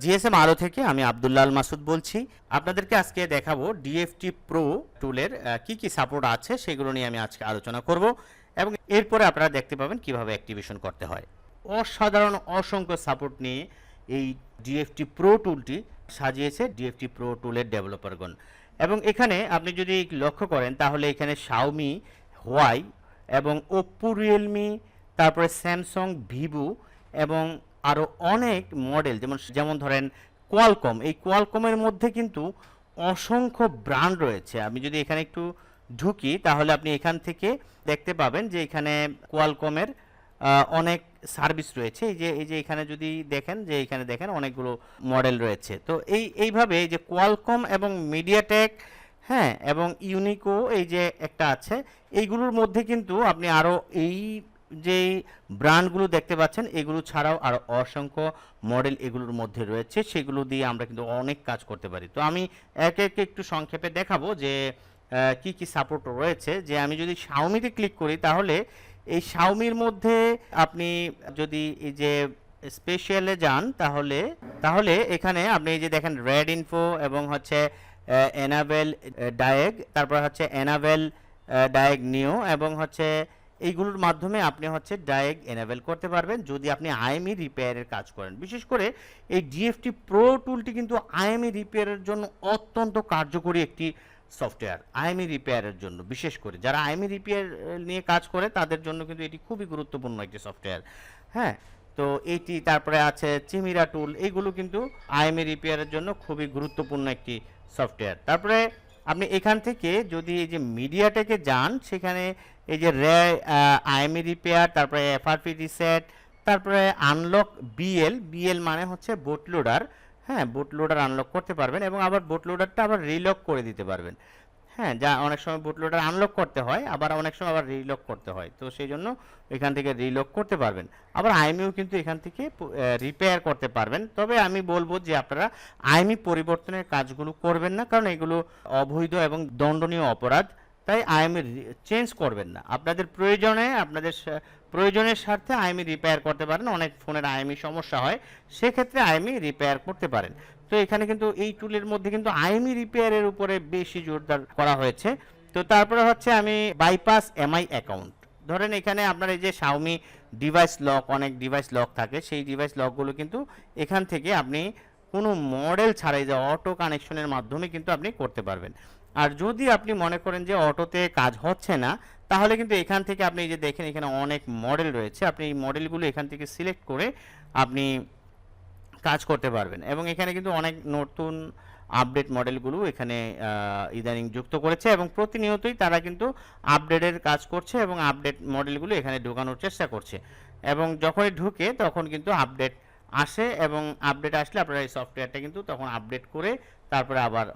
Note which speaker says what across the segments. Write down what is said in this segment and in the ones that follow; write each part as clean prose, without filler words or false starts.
Speaker 1: GSM আলো থেকে আমি আব্দুল্লাহ আল মাসুদ বলছি। আপনাদেরকে আজকে দেখাবো ডিএফটি প্রো টুলের কি কি সাপোর্ট আছে সেগুলো নিয়ে আমি আজকে আলোচনা করব এবং এরপরে আপনারা দেখতে পাবেন কিভাবে অ্যাক্টিভেশন করতে হয়। অসাধারণ অসংখ্য সাপোর্ট নিয়ে এই ডিএফটি প্রো টুলটি সাজিয়েছে ডিএফটি প্রো টুলের ডেভেলপারগণ। এবং এখানে আপনি যদি লক্ষ্য করেন তাহলে এখানে শাওমি, হোয়াই এবং ওপ্পো, রিয়েলমি, তারপরে স্যামসাং, ভিভো এবং আরও অনেক মডেল যেমন ধরেন কোয়ালকম, এই কোয়ালকমের মধ্যে কিন্তু অসংখ্য ব্র্যান্ড রয়েছে। আমি যদি এখানে একটু ঢুকি তাহলে আপনি এখান থেকে দেখতে পাবেন যে এখানে কোয়ালকমের অনেক সার্ভিস রয়েছে। এই যে এখানে যদি দেখেন যে এখানে দেখেন অনেকগুলো মডেল রয়েছে। তো এইভাবে এই যে কোয়ালকম এবং মিডিয়াটেক, হ্যাঁ, এবং ইউনিকো এই যে একটা আছে, এইগুলোর মধ্যে কিন্তু আপনি আরও এই যে ব্র্যান্ডগুলো দেখতে পাচ্ছেন এগুলো ছাড়াও আরও অসংখ্য মডেল এগুলোর মধ্যে রয়েছে, সেগুলো দিয়ে আমরা কিন্তু অনেক কাজ করতে পারি। তো আমি একে একে একটু সংক্ষেপে দেখাবো যে কি কি সাপোর্ট রয়েছে। যে আমি যদি শাওমিতে ক্লিক করি তাহলে এই শাওমির মধ্যে আপনি যদি এই যে স্পেশালে যান তাহলে এখানে আপনি এই যে দেখেন রেড ইনফো এবং হচ্ছে এনাবেল ডায়েগ, তারপর হচ্ছে এনাবেল ডায়েগ নিও এবং হচ্ছে এইগুলোর মাধ্যমে আপনি হচ্ছে ডায়েগ এনেবেল করতে পারবেন যদি আপনি আইএমই রিপেয়ারের কাজ করেন। বিশেষ করে এই ডিএফটি প্রো টুলটি কিন্তু আইএমই রিপেয়ারের জন্য অত্যন্ত কার্যকরী একটি সফটওয়্যার। আইএমই রিপেয়ারের জন্য, বিশেষ করে যারা আইএমই রিপেয়ার নিয়ে কাজ করে তাদের জন্য কিন্তু এটি খুবই গুরুত্বপূর্ণ একটি সফটওয়্যার। হ্যাঁ, তো এইটি, তারপরে আছে চিমিরা টুল, এইগুলো কিন্তু আইএমই রিপেয়ারের জন্য খুবই গুরুত্বপূর্ণ একটি সফটওয়্যার। তারপরে আপনি এখান থেকে যদি এই যে মিডিয়াটেকে যান সেখানে এই যে আইএমই রিপেয়ার, তারপরে এফআরপি রিসেট, তারপরে আনলক বিএল মানে হচ্ছে বুট লোডার। হ্যাঁ, বুট লোডার আনলক করতে পারবেন এবং আবার বুট লোডারটা আবার রিলক করে দিতে পারবেন। হ্যাঁ, যা অনেক সময় বুট লোডার আনলক করতে হয়, আবার অনেক সময় আবার রিলক করতে হয়, তো সেই জন্য এখান থেকে রিলক করতে পারবেন। আবার আইএমইও কিন্তু এখান থেকে রিপেয়ার করতে পারবেন। তবে আমি বলবো যে আপনারা আইএমই পরিবর্তনের কাজগুলো করবেন না, কারণ এগুলো অবৈধ এবং দণ্ডনীয় অপরাধ। তাই আইএমই চেঞ্জ করবেন না। আপনাদের প্রয়োজনের স্বার্থে আইএমই রিপেয়ার করতে পারেন। অনেক ফোনের আইএমই সমস্যা হয়, সেক্ষেত্রে আইএমই রিপেয়ার করতে পারেন। তো এখানে কিন্তু এই টুলের মধ্যে কিন্তু আইএমই রিপেয়ারের উপরে বেশি জোরদার করা হয়েছে। তো তারপরে হচ্ছে আমি বাইপাস এমআই অ্যাকাউন্ট, ধরেন এখানে আপনার এই যে শাওমি ডিভাইস লক, অনেক ডিভাইস লক থাকে, সেই ডিভাইস লকগুলো কিন্তু এখান থেকে আপনি কোনো মডেল ছাড়াই যে অটো কানেকশনের মাধ্যমে কিন্তু আপনি করতে পারবেন। আর যদি আপনি মনে করেন যে অটোতে কাজ হচ্ছে না, তাহলে কিন্তু এখান থেকে আপনি যে দেখেন এখানে অনেক মডেল রয়েছে, আপনি এই মডেলগুলো এখান থেকে সিলেক্ট করে আপনি কাজ করতে পারবেন। এবং এখানে কিন্তু অনেক নতুন আপডেট মডেলগুলো এখানে ইদানিং যুক্ত করেছে এবং প্রতিনিয়তই তারা কিন্তু আপডেটের কাজ করছে এবং আপডেট মডেলগুলো এখানে ঢোকানোর চেষ্টা করছে। এবং যখনই ঢুকে তখন কিন্তু আপডেট আসে এবং আপডেট আসলে আপনারা এই সফটওয়্যারটা কিন্তু তখন আপডেট করে তারপরে আবার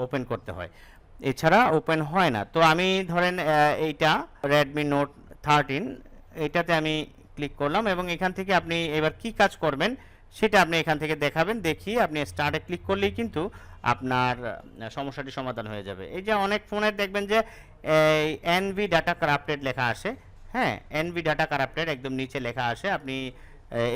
Speaker 1: ওপেন করতে হয়, এছাড়া ওপেন হয় না। তো আমি ধরেন এইটা রেডমি নোট 13, এইটাতে আমি ক্লিক করলাম এবং এখান থেকে আপনি এবার কি কাজ করবেন সেটা আপনি এখান থেকে দেখাবেন। দেখিয়ে আপনি স্টার্টে ক্লিক করলেই কিন্তু আপনার সমস্যাটি সমাধান হয়ে যাবে। এই যে অনেক ফোনের দেখবেন যে এনভি ডাটা কারাপ্টেড লেখা আসে। হ্যাঁ, এনভি ডাটা কারাপ্টেড একদম নিচে লেখা আসে। আপনি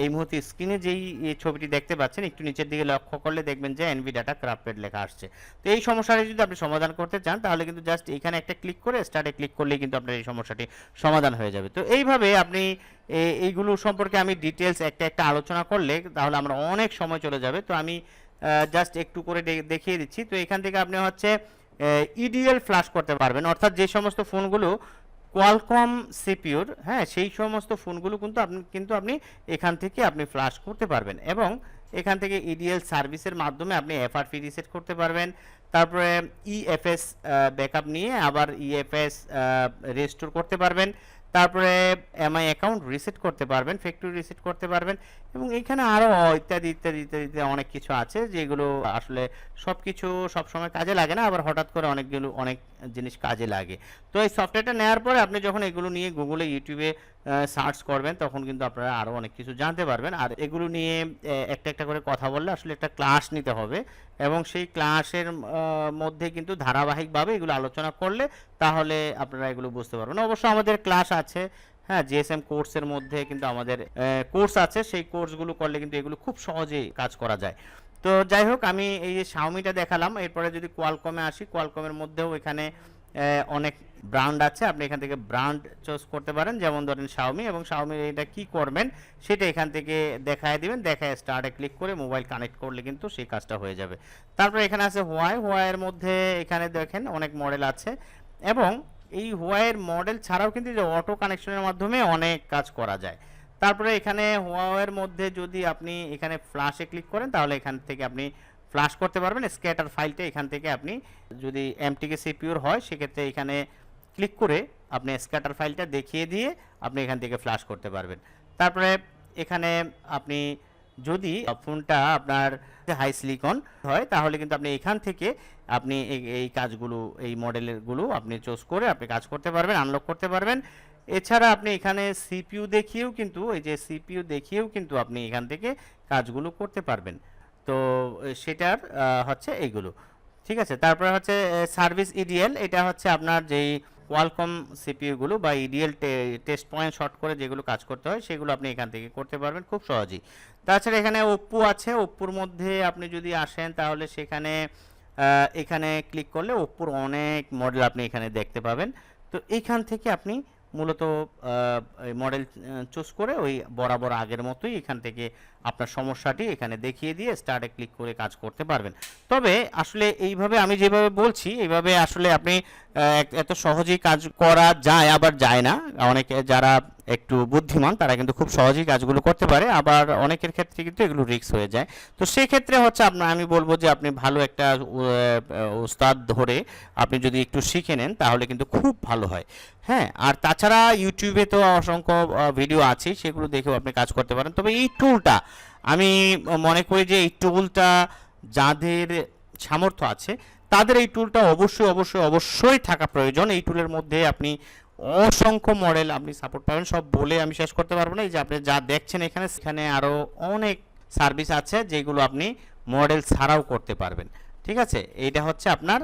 Speaker 1: এই মুহূর্তে স্ক্রিনে যেই ছবিটি দেখতে পাচ্ছেন একটু নিচের দিকে লক্ষ্য করলে দেখবেন যে এনভি ডাটা কারাপ্টেড লেখা আসছে। তো এই সমস্যাটি যদি আপনি সমাধান করতে চান তাহলে কিন্তু জাস্ট এখানে একটা ক্লিক করে স্টার্টে ক্লিক করলেই কিন্তু আপনার এই সমস্যাটি সমাধান হয়ে যাবে। তো এইভাবে আপনি এইগুলো সম্পর্কে আমি ডিটেলস একটা আলোচনা করলে তাহলে আমরা অনেক সময় চলে যাবে। তো আমি জাস্ট একটু করে দেখিয়ে দিচ্ছি। তো এখান থেকে আপনি হচ্ছে ইডিএল ফ্ল্যাশ করতে পারবেন, অর্থাৎ যে সমস্ত ফোনগুলো কোয়ালকম সিপিইউর, হ্যাঁ, সেই সমস্ত ফোনগুলো কিন্তু আপনি এখান থেকে আপনি ফ্ল্যাশ করতে পারবেন এবং এখান থেকে ইডিএল সার্ভিসের মাধ্যমে আপনি এফআরপি রিসেট করতে পারবেন। তারপরে ইএফএস ব্যাকআপ নিয়ে আবার ইএফএস রেস্টোর করতে পারবেন। তারপরে এমআই অ্যাকাউন্ট রিসেট করতে পারবেন, ফ্যাক্টরি রিসেট করতে পারবেন এবং এখানে আরও ইত্যাদি ইত্যাদি ইত্যাদি অনেক কিছু আছে যেগুলো আসলে সব কিছু সবসময় কাজে লাগে না, আবার হঠাৎ করে অনেক জিনিস কাজে লাগে। তো এই সফটওয়্যারটা নেওয়ার পরে আপনি যখন এগুলো নিয়ে গুগলে, ইউটিউবে সার্চ করবেন তখন কিন্তু আপনারা আরও অনেক কিছু জানতে পারবেন। আর এগুলো নিয়ে একটা একটা করে কথা বললে আসলে একটা ক্লাস নিতে হবে এবং সেই ক্লাসের মধ্যে কিন্তু ধারাবাহিকভাবে এগুলো আলোচনা করলে তাহলে আপনারা এগুলো বুঝতে পারবেন। অবশ্য আমাদের ক্লাস আছে হ্যাঁ, জিএসএম কোর্সের মধ্যে কিন্তু আমাদের কোর্স আছে, সেই কোর্সগুলো করলে কিন্তু এগুলো খুব সহজেই কাজ করা যায়। তো যাই হোক, আমি এই যে শাওমিটা দেখালাম, এরপরে যদি কোয়ালকমে আসি, কোয়ালকমের মধ্যেও এখানে অনেক ব্র্যান্ড আছে, আপনি এখান থেকে ব্র্যান্ড চুজ করতে পারেন, যেমন ধরেন শাওমি, এবং শাওমির এটা কি করবেন সেটা এখান থেকে দেখায় দিবেন, দেখায় স্টার্টে ক্লিক করে মোবাইল কানেক্ট করলে কিন্তু সেই কাজটা হয়ে যাবে। তারপরে এখানে আছে হোয়াইয়ের মধ্যে এখানে দেখেন অনেক মডেল আছে, এবং এই হোয়াইয়ের মডেল ছাড়াও কিন্তু যে অটো কানেকশনের মাধ্যমে অনেক কাজ করা যায়। তারপরে এখানে হোয়াইয়ের মধ্যে যদি আপনি এখানে ফ্ল্যাশে ক্লিক করেন তাহলে এখান থেকে আপনি ফ্ল্যাশ করতে পারবেন, স্ক্যাটার ফাইলটা এখান থেকে আপনি যদি এমটিকে সিপিইউর হয় সেক্ষেত্রে এখানে ক্লিক করে আপনি স্ক্যাটার ফাইলটা দেখিয়ে দিয়ে আপনি এখান থেকে ফ্ল্যাশ করতে পারবেন। তারপরে এখানে আপনি যদি ফোনটা আপনার হাই সিলিকন হয় তাহলে কিন্তু আপনি এখান থেকে আপনি এই কাজগুলো, এই মডেলেরগুলো আপনি চুজ করে আপনি কাজ করতে পারবেন, আনলক করতে পারবেন। এছাড়া আপনি এখানে সিপিইউ দেখিয়েও কিন্তু, এই যে সিপিইউ দেখিয়েও কিন্তু আপনি এখান থেকে কাজগুলো করতে পারবেন। তো সেটার হচ্ছে এইগুলো, ঠিক আছে। তারপরে হচ্ছে সার্ভিস ইডিএল, এটা হচ্ছে আপনার যেই কোয়ালকম সিপিইউগুলো বা ইডিএল টেস্ট পয়েন্ট শর্ট করে যেগুলো কাজ করতে হয় সেগুলো আপনি এখান থেকে করতে পারবেন খুব সহজেই। তাছাড়া এখানে ওপ্পো আছে, ওপ্পোর মধ্যে আপনি যদি আসেন তাহলে সেখানে এখানে ক্লিক করলে ওপ্পোর অনেক মডেল আপনি এখানে দেখতে পাবেন। তো এইখান থেকে আপনি মূলত মডেল চুজ করে ওই বরাবর আগের মতোই এখান থেকে আপনার সমস্যাটি এখানে দেখিয়ে দিয়ে স্টার্টে ক্লিক করে কাজ করতে পারবেন। তবে আসলে এইভাবে আমি যেভাবে বলছি এইভাবে আসলে আপনি এত সহজেই কাজ করা যায়, আবার যায় না। অনেকে যারা একটু বুদ্ধিমান তারা কিন্তু খুব সহজেই কাজগুলো করতে পারে, আবার অনেকের ক্ষেত্রে কিন্তু এগুলো রিস্ক হয়ে যায়। তো সেই ক্ষেত্রে হচ্ছে আপনার, আমি বলবো যে আপনি ভালো একটা উস্তাদ ধরে আপনি যদি একটু শিখে নেন তাহলে কিন্তু খুব ভালো হয়। হ্যাঁ, আর তাছাড়া ইউটিউবে তো অসংখ্য ভিডিও আছে, সেগুলো দেখেও আপনি কাজ করতে পারেন। তবে এই টুলটা আমি মনে করি যে এই টুলটা যাদের সামর্থ্য আছে তাদের এই টুলটা অবশ্যই অবশ্যই অবশ্যই থাকা প্রয়োজন। এই টুলের মধ্যে আপনি অসংখ্য মডেল আপনি সাপোর্ট পাবেন, সব বলে আমি শেষ করতে পারবো না। এই যে আপনি যা দেখছেন এখানে, সেখানে আরও অনেক সার্ভিস আছে যেগুলো আপনি মডেল ছাড়াও করতে পারবেন, ঠিক আছে। এইটা হচ্ছে আপনার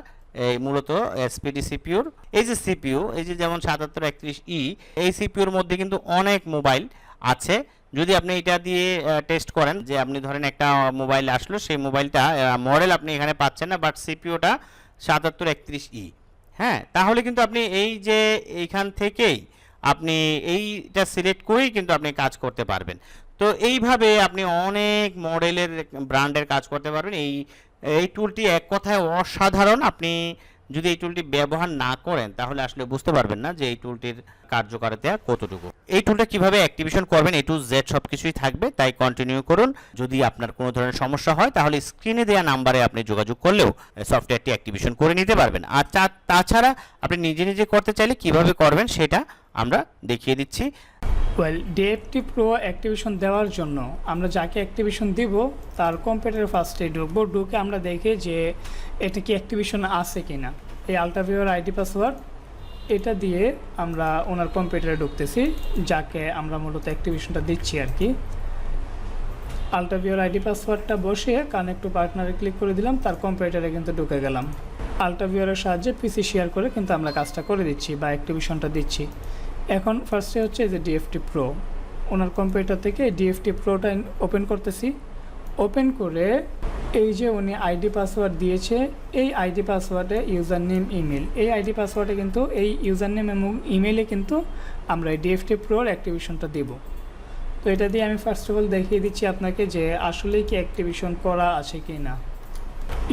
Speaker 1: এই মূলত এসপিডি সিপিইউর এই যে সিপিইউ, এই যে যেমন 7731E, এই সিপিইউর মধ্যে কিন্তু অনেক মোবাইল আছে। যদি আপনি এটা দিয়ে টেস্ট করেন, যে আপনি ধরেন একটা মোবাইল আসলো, সেই মোবাইলটা মডেল আপনি এখানে পাচ্ছেন না, বাট সিপিইউটা 7731E, হ্যাঁ, তাহলে কিন্তু আপনি এই যে এইখান থেকেই আপনি এইটা সিলেক্ট করেই কিন্তু আপনি কাজ করতে পারবেন। তো এইভাবে আপনি অনেক মডেলের ব্র্যান্ডের কাজ করতে পারবেন। এই টুলটি এক কথায় অসাধারণ। আপনি যদি এই টুলটি ব্যবহার না করেন তাহলে আসলে বুঝতে পারবেন না যে এই টুলটির কার্যকারিতা কতটুকু। এই টুলটা কিভাবে অ্যাক্টিভেশন করবেন A to Z সবকিছুই থাকবে, তাই কন্টিনিউ করুন। যদি আপনার কোনো ধরনের সমস্যা হয় তাহলে স্ক্রিনে দেওয়া নাম্বারে আপনি যোগাযোগ করলেও সফটওয়্যারটি অ্যাক্টিভেশন করে নিতে পারবেন। আর তাছাড়া আপনি নিজে নিজে করতে চাইলে কিভাবে করবেন সেটা আমরা দেখিয়ে দিচ্ছি।
Speaker 2: ডিএফটি প্রো অ্যাক্টিভেশন দেওয়ার জন্য আমরা যাকে অ্যাক্টিভেশন দিব তার কম্পিউটারে ফার্স্টে ঢুকবো, ঢুকে আমরা দেখি যে এটা কি অ্যাক্টিভেশন আছে কি না। এই আলট্রাভিউর আইডি পাসওয়ার্ড এটা দিয়ে আমরা ওনার কম্পিউটারে ঢুকতেছি, যাকে আমরা মূলত অ্যাক্টিভেশনটা দিচ্ছি আর কি। আলট্রাভিউর আইডি পাসওয়ার্ডটা বসিয়ে কানেক্ট টু পার্টনারে ক্লিক করে দিলাম, তার কম্পিউটারে কিন্তু ঢুকে গেলাম। আলট্রাভিউরের সাহায্যে পিসি শেয়ার করে কিন্তু আমরা কাজটা করে দিচ্ছি বা অ্যাক্টিভেশনটা দিচ্ছি। এখন ফার্স্টে হচ্ছে যে ডিএফটি প্রো, ওনার কম্পিউটার থেকে ডিএফটি প্রোটা ওপেন করতেছি। ওপেন করে এই যে উনি আইডি পাসওয়ার্ড দিয়েছে, এই আইডি পাসওয়ার্ডে ইউজার নেম ইমেল, এই আইডি পাসওয়ার্ডে কিন্তু এই ইউজার নেম এবং ইমেলে কিন্তু আমরা এই ডিএফটি প্রোর অ্যাক্টিভেশনটা দেব। তো এটা দিয়ে আমি ফার্স্ট অফ অল দেখিয়ে দিচ্ছি আপনাকে যে আসলেই কি অ্যাক্টিভেশন করা আছে কি না।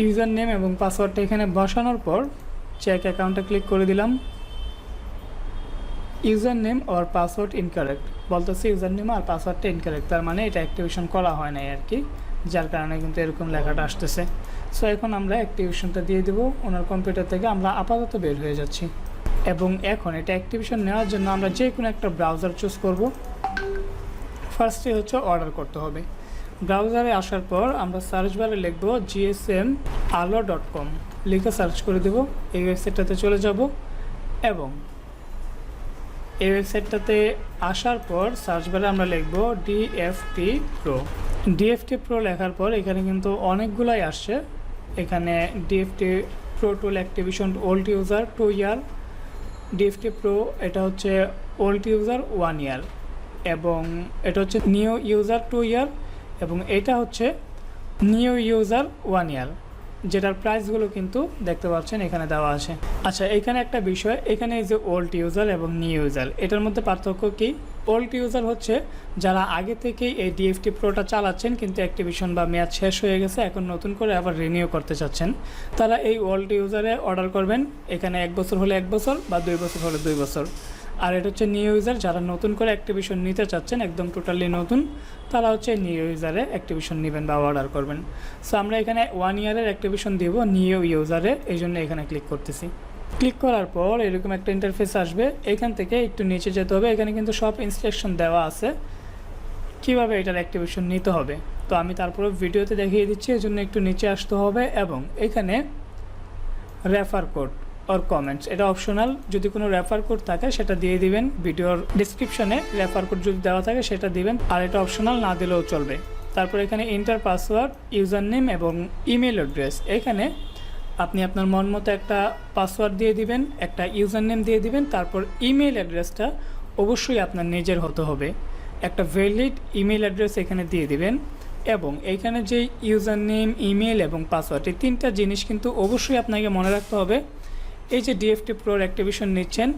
Speaker 2: ইউজার নেম এবং পাসওয়ার্ডটা এখানে বসানোর পর চেক অ্যাকাউন্টে ক্লিক করে দিলাম। ইউজার নেম আর পাসওয়ার্ড ইনকারেক্ট বলতেছে, ইউজার নেম আর পাসওয়ার্ডটা ইনকারেক্ট, তার মানে এটা অ্যাক্টিভেশন করা হয় নাই আর কি, যার কারণে কিন্তু এরকম লেখাটা আসতেছে। সো এখন আমরা অ্যাক্টিভেশনটা দিয়ে দেবো। ওনার কম্পিউটার থেকে আমরা আপাতত বের হয়ে যাচ্ছি, এবং এখন এটা অ্যাক্টিভেশন নেওয়ার জন্য আমরা যে কোনো একটা ব্রাউজার চুজ করব। ফার্স্টে হচ্ছে অর্ডার করতে হবে। ব্রাউজারে আসার পর আমরা সার্চ বারে লিখব gsmalo.com, লিখে সার্চ করে দেব। এই ওয়েবসাইটটাতে চলে যাব, এবং এই ওয়েবসাইটটাতে আসার পর সার্চ বারে আমরা লিখব ডিএফটি প্রো। ডিএফটি প্রো লেখার পর এখানে কিন্তু অনেকগুলাই আসছে। এখানে ডিএফটি প্রো টুল অ্যাক্টিভেশন ওল্ড ইউজার 2 ইয়ার, ডিএফটি প্রো এটা হচ্ছে ওল্ড ইউজার 1 ইয়ার, এবং এটা হচ্ছে নিউ ইউজার 2 ইয়ার, এবং এটা হচ্ছে নিউ ইউজার 1 ইয়ার, যেটার প্রাইসগুলো কিন্তু দেখতে পাচ্ছেন এখানে দেওয়া আছে। আচ্ছা, এখানে একটা বিষয়, এখানে এই যে ওল্ড ইউজার এবং নিউ ইউজার, এটার মধ্যে পার্থক্য কি? ওল্ড ইউজার হচ্ছে যারা আগে থেকেই এই ডিএফটি প্রোটা চালাচ্ছেন, কিন্তু অ্যাক্টিভেশন বা মেয়াদ শেষ হয়ে গেছে, এখন নতুন করে আবার রিনিউ করতে চাচ্ছেন, তারা এই ওল্ড ইউজারে অর্ডার করবেন। এখানে 1 বছর হলে 1 বছর বা 2 বছর হলে 2 বছর। আর এটা হচ্ছে নিউ ইউজার, যারা নতুন করে অ্যাক্টিভেশন নিতে চাচ্ছেন, একদম টোটালি নতুন, তারা হচ্ছে নিউ ইউজারে অ্যাক্টিভেশন নেবেন বা অর্ডার করবেন। সো আমরা এখানে 1 ইয়ারের অ্যাক্টিভেশন দিব নিউ ইউজারে, এই জন্য এখানে ক্লিক করতেছি। ক্লিক করার পর এরকম একটা ইন্টারফেস আসবে। এখান থেকে একটু নিচে যেতে হবে, এখানে কিন্তু সব ইনস্ট্রাকশন দেওয়া আছে কীভাবে এটার অ্যাক্টিভেশন নিতে হবে। তো আমি তারপরে ভিডিওতে দেখিয়ে দিচ্ছি, এই জন্য একটু নিচে আসতে হবে, এবং এখানে রেফার কোড অর কমেন্টস, এটা অপশনাল। যদি কোনো রেফার কোড থাকে সেটা দিয়ে দিবেন, ভিডিওর ডিসক্রিপশনে রেফার কোড যদি দেওয়া থাকে সেটা দিবেন, আর এটা অপশনাল না দিলেও চলবে। তারপর এখানে এন্টার পাসওয়ার্ড, ইউজার নেম এবং ইমেল অ্যাড্রেস, এখানে আপনি আপনার মন মতো একটা পাসওয়ার্ড দিয়ে দিবেন, একটা ইউজার নেম দিয়ে দিবেন। তারপর ইমেল অ্যাড্রেসটা অবশ্যই আপনার নিজের হতে হবে, একটা ভ্যালিড ইমেল অ্যাড্রেস এখানে দিয়ে দিবেন। এবং এইখানে যে ইউজার নেম, ইমেল এবং পাসওয়ার্ড, এই 3টা জিনিস কিন্তু অবশ্যই আপনাকে মনে রাখতে হবে। এই যে ডিএফটি প্রোর অ্যাক্টিভেশন নিচ্ছেন,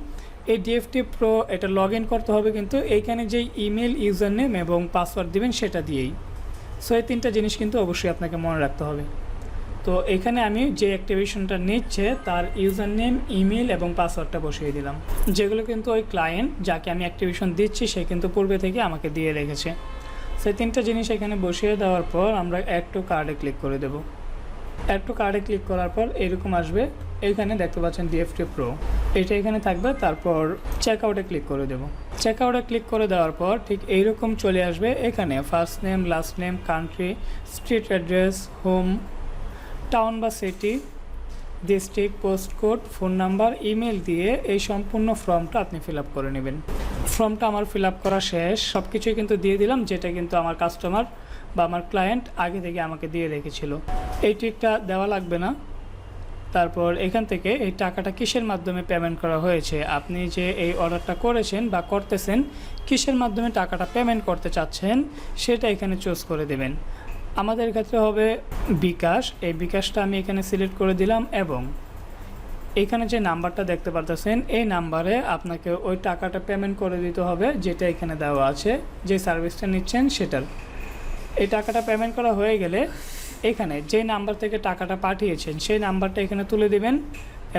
Speaker 2: এই ডিএফটি প্রো এটা লগ ইন করতে হবে কিন্তু এইখানে যেই ইমেল, ইউজার নেম এবং পাসওয়ার্ড দিবেন সেটা দিয়েই। সো এই 3টা জিনিস কিন্তু অবশ্যই আপনাকে মনে রাখতে হবে। তো এখানে আমি যে অ্যাক্টিভেশনটা নিচ্ছে তার ইউজার নেম, ইমেল এবং পাসওয়ার্ডটা বসিয়ে দিলাম, যেগুলো কিন্তু ওই ক্লায়েন্ট যাকে আমি অ্যাক্টিভেশন দিচ্ছি সে কিন্তু পূর্বে থেকে আমাকে দিয়ে রেখেছে। সেই 3টা জিনিস এখানে বসিয়ে দেওয়ার পর আমরা অ্যাড টু কার্ডে ক্লিক করে দেব। অ্যাড টু কার্ডে ক্লিক করার পর এরকম আসবে, এইখানে দেখতে পাচ্ছেন ডিএফটি প্রো, এটা এখানে থাকবে। তারপর চেক আউটে ক্লিক করে দেব। চেক আউটে ক্লিক করে দেওয়ার পর ঠিক এইরকম চলে আসবে। এখানে first name, last name, country, street address, home, town বা city, district, postcode, phone number, email দিয়ে এই সম্পূর্ণ ফর্মটা আপনি ফিল আপ করে নেবেন। ফর্মটা আমার ফিল আপ করা শেষ, সব কিছুই কিন্তু দিয়ে দিলাম, যেটা কিন্তু আমার কাস্টমার বা আমার ক্লায়েন্ট আগে থেকে আমাকে দিয়ে রেখেছিল। এই টিকটা দেওয়া লাগবে না। তারপর এখান থেকে এই টাকাটা কিসের মাধ্যমে পেমেন্ট করা হয়েছে, আপনি যে এই অর্ডারটা করেছেন বা করতেছেন, কিসের মাধ্যমে টাকাটা পেমেন্ট করতে চাচ্ছেন সেটা এখানে চুজ করে দেবেন। আমাদের ক্ষেত্রে হবে বিকাশ, এই বিকাশটা আমি এখানে সিলেক্ট করে দিলাম, এবং এখানে যে নাম্বারটা দেখতে পারতেছেন এই নাম্বারে আপনাকে ওই টাকাটা পেমেন্ট করে দিতে হবে, যেটা এখানে দেওয়া আছে, যে সার্ভিসটা নিচ্ছেন সেটার। এই টাকাটা পেমেন্ট করা হয়ে গেলে এখানে যে নাম্বার থেকে টাকাটা পাঠিয়েছেন সেই নাম্বারটা এখানে তুলে দিবেন,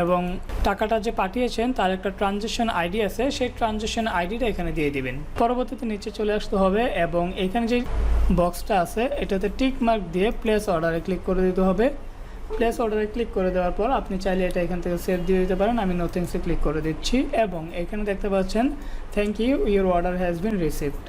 Speaker 2: এবং টাকাটা যে পাঠিয়েছেন তার একটা ট্রানজ্যাকশন আইডি আছে, সেই ট্রানজ্যাকশন আইডিটা এখানে দিয়ে দিবেন। পরবর্তীতে নিচে চলে আসতে হবে, এবং এখানে যে বক্সটা আছে এটাতে টিক মার্ক দিয়ে প্লেস অর্ডারে ক্লিক করে দিতে হবে। প্লেস অর্ডারে ক্লিক করে দেওয়ার পর আপনি চাইলে এটা এখান থেকে সেভ দিয়ে দিতে পারেন। আমি নথিংসে ক্লিক করে দিচ্ছি, এবং এখানে দেখতে পাচ্ছেন thank you, your order has been received.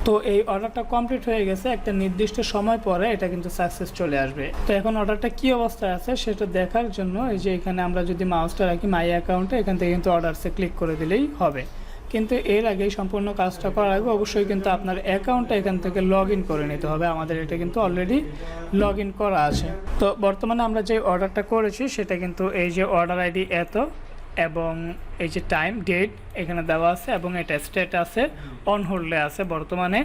Speaker 2: তো এই অর্ডারটা কমপ্লিট হয়ে গেছে, একটা নির্দিষ্ট সময় পরে এটা কিন্তু সাকসেস চলে আসবে। তো এখন অর্ডারটা কী অবস্থায় আছে সেটা দেখার জন্য এই যে এখানে আমরা যদি মাউসটা রাখি মাই অ্যাকাউন্টে, এখান থেকে কিন্তু অর্ডারসে ক্লিক করে দিলেই হবে। কিন্তু এর আগে সম্পূর্ণ কাজটা করার আগে অবশ্যই কিন্তু আপনার অ্যাকাউন্টটা এখান থেকে লগ ইন করে নিতে হবে। আমাদের এটা কিন্তু অলরেডি লগ ইন করা আছে। তো বর্তমানে আমরা যে অর্ডারটা করেছি সেটা কিন্তু এই যে অর্ডার আইডি এত, এবং এই যে টাইম, ডেট এখানে দেওয়া আছে, এবং এটা স্টেট আছে, অন হোল্ডে আছে বর্তমানে,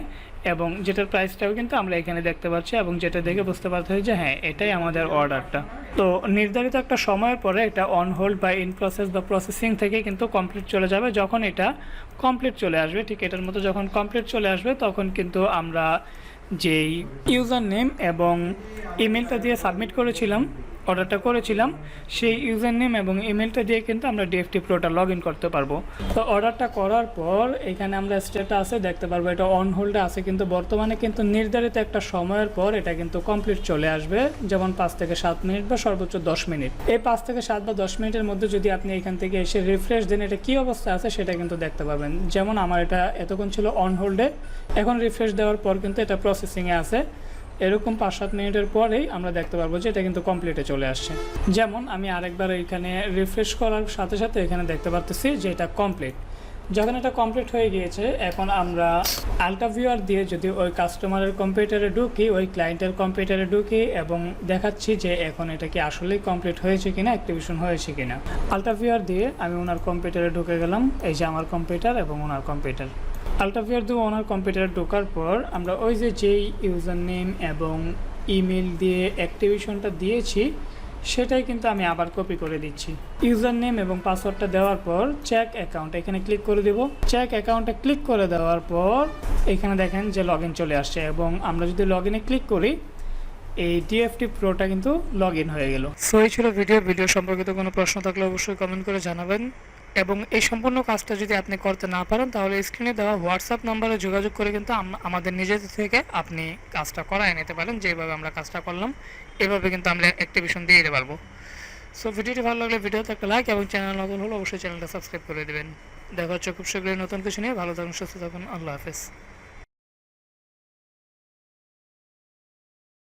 Speaker 2: এবং যেটার প্রাইসটাও কিন্তু আমরা এখানে দেখতে পাচ্ছি, এবং যেটা দেখে বুঝতে পারতে হয় যে হ্যাঁ এটাই আমাদের অর্ডারটা। তো নির্ধারিত একটা সময়ের পরে এটা অন হোল্ড বা ইন প্রসেস বা প্রসেসিং থেকে কিন্তু কমপ্লিট চলে যাবে। যখন এটা কমপ্লিট চলে আসবে, ঠিক এটার মতো যখন কমপ্লিট চলে আসবে তখন কিন্তু আমরা যেই ইউজার নেম এবং ইমেলটা দিয়ে সাবমিট করেছিলাম, অর্ডারটা করেছিলাম, সেই ইউজার নেম এবং ইমেলটা দিয়ে কিন্তু আমরা ডিএফটি প্রোটা লগ ইন করতে পারবো। তো অর্ডারটা করার পর এখানে আমরা স্ট্যাটাসে দেখতে পারবো এটা অন হোল্ডে আছে, কিন্তু বর্তমানে কিন্তু নির্ধারিত একটা সময়ের পর এটা কিন্তু কমপ্লিট চলে আসবে, যেমন 5 থেকে 7 মিনিট বা সর্বোচ্চ 10 মিনিট। এই 5 থেকে 7 বা 10 মিনিটের মধ্যে যদি আপনি এখান থেকে এসে রিফ্রেশ দেন, এটা কী অবস্থা আছে সেটা কিন্তু দেখতে পাবেন। যেমন আমার এটা এতক্ষণ ছিল অন হোল্ডে, এখন রিফ্রেশ দেওয়ার পর কিন্তু এটা প্রসেসিংয়ে আছে। এরকম 5-7 মিনিটের পরেই আমরা দেখতে পারবো যে এটা কিন্তু কমপ্লিটে চলে আসছে। যেমন আমি আরেকবার এখানে রিফ্রেশ করার সাথে সাথে এখানে দেখতে পারতেছি যে এটা কমপ্লিট। যখন এটা কমপ্লিট হয়ে গিয়েছে, এখন আমরা আলট্রা ভিউয়ার দিয়ে যদি ওই কাস্টমারের কম্পিউটারে ঢুকি, ওই ক্লায়েন্টের কম্পিউটারে ঢুকি এবং দেখাচ্ছি যে এখন এটা কি আসলেই কমপ্লিট হয়েছে কিনা, অ্যাক্টিভেশন হয়েছে কিনা। আলট্রা ভিউয়ার দিয়ে আমি ওনার কম্পিউটারে ঢুকে গেলাম, এই যে আমার কম্পিউটার এবং ওনার কম্পিউটার। আলট্রা ভিউয়ার দিয়ে ওনার কম্পিউটারে ঢোকার পর আমরা ওই যে যেই ইউজার নেম এবং ইমেল দিয়ে অ্যাক্টিভেশনটা দিয়েছি সেটাই কিন্তু আমি আবার কপি করে দিচ্ছি। ইউজার নেম এবং পাসওয়ার্ডটা দেওয়ার পর চেক অ্যাকাউন্ট এখানে ক্লিক করে দেব। চেক অ্যাকাউন্টে ক্লিক করে দেওয়ার পর এখানে দেখেন যে লগ ইন চলে আসছে এবং আমরা যদি লগ ইনে ক্লিক করি এই ডিএফটি প্রোটা কিন্তু লগ ইন হয়ে গেল। সো এই ছিল ভিডিও সম্পর্কিত কোনো প্রশ্ন থাকলে অবশ্যই কমেন্ট করে জানাবেন এবং এই সম্পূর্ণ কাজটা যদি আপনি করতে না পারেন তাহলে স্ক্রিনে দেওয়া হোয়াটসঅ্যাপ নাম্বারে যোগাযোগ করে কিন্তু আমাদের নিজেদের থেকে আপনি কাজটা করায় নিতে পারেন। যেভাবে আমরা কাজটা করলাম এভাবে কিন্তু আমরা অ্যাক্টিভেশন দিয়ে দিতে পারবো। সো ভিডিওটি ভালো লাগলে ভিডিওতে একটা লাইক এবং চ্যানেল নতুন হলে অবশ্যই চ্যানেলটা সাবস্ক্রাইব করে দেবেন। দেখা হচ্ছে খুব শীঘ্রই নতুন কিছু নিয়ে। ভালো থাকুন, সুস্থ থাকুন, আল্লাহ হাফেজ।